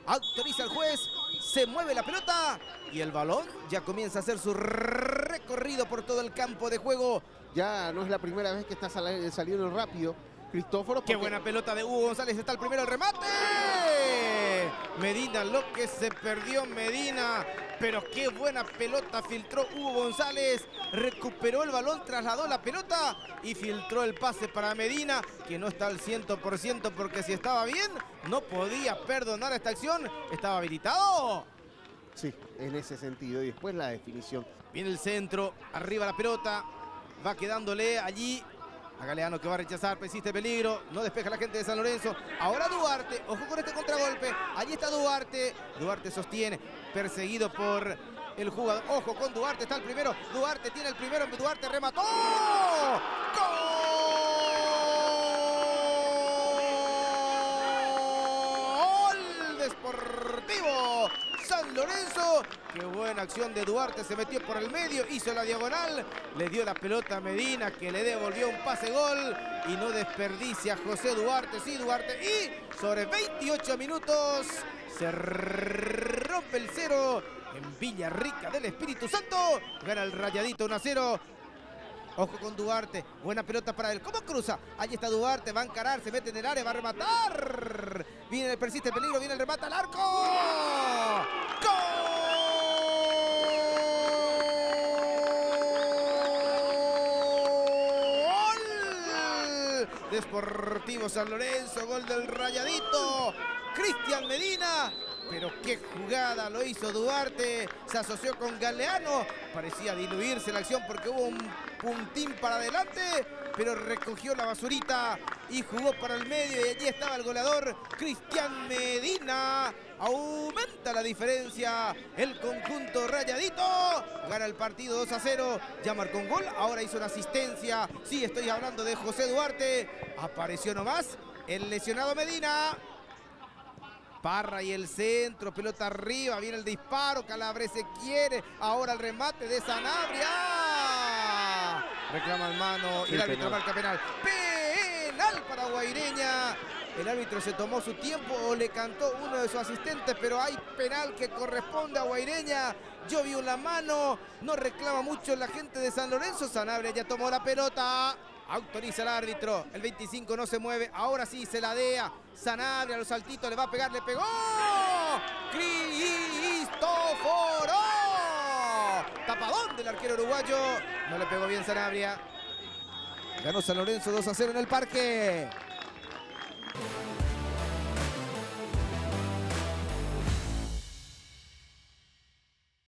Autoriza el juez. Se mueve la pelota. Y el balón ya comienza a hacer su recorrido por todo el campo de juego. Ya no es la primera vez que está saliendo rápido Cristóforo. Qué buena pelota de Hugo González. Está el primero, el remate. Medina, lo que se perdió Medina. Pero qué buena pelota filtró Hugo González. Recuperó el balón, trasladó la pelota y filtró el pase para Medina, que no está al 100% porque si estaba bien, no podía perdonar esta acción. Estaba habilitado. Sí, en ese sentido. Y después la definición. Viene el centro, arriba la pelota. Va quedándole allí a Galeano, que va a rechazar, persiste peligro, no despeja la gente de San Lorenzo. Ahora Duarte, ojo con este contragolpe. Allí está Duarte. Duarte sostiene, perseguido por el jugador. Ojo con Duarte, está el primero. Duarte tiene el primero, Duarte remató. ¡Gol de Sportivo San Lorenzo! Qué buena acción de Duarte, se metió por el medio, hizo la diagonal, le dio la pelota a Medina, que le devolvió un pase gol y no desperdicia José Duarte. Sí, Duarte, y sobre 28 minutos se rompe el cero en Villarrica del Espíritu Santo. Gana el Rayadito 1-0. Ojo con Duarte, buena pelota para él. ¿Cómo cruza? Allí está Duarte, va a encarar, se mete en el área, va a rematar. Viene, persiste el peligro, viene el remate al arco. ¡Gol de Sportivo San Lorenzo! Gol del Rayadito. Cristian Medina. Pero qué jugada lo hizo Duarte. Se asoció con Galeano. Parecía diluirse la acción porque hubo un puntín para adelante, pero recogió la basurita y jugó para el medio. Y allí estaba el goleador Cristian Medina. Aumenta la diferencia el conjunto Rayadito. Gana el partido 2-0. Ya marcó un gol. Ahora hizo una asistencia. Sí, estoy hablando de José Duarte. Apareció nomás el lesionado Medina. Parra y el centro, pelota arriba, viene el disparo, Calabrese quiere, ahora el remate de Sanabria. Reclama el mano y el árbitro marca penal. Penal para Guaireña. El árbitro se tomó su tiempo o le cantó uno de sus asistentes, pero hay penal que corresponde a Guaireña. Yo vi una mano, no reclama mucho la gente de San Lorenzo. Sanabria ya tomó la pelota. Autoriza el árbitro, el 25 no se mueve, ahora sí se ladea. Sanabria a los saltitos, le va a pegar, le pegó. Cristóforo. Tapadón del arquero uruguayo, no le pegó bien Sanabria. Ganó San Lorenzo 2-0 en el Parque.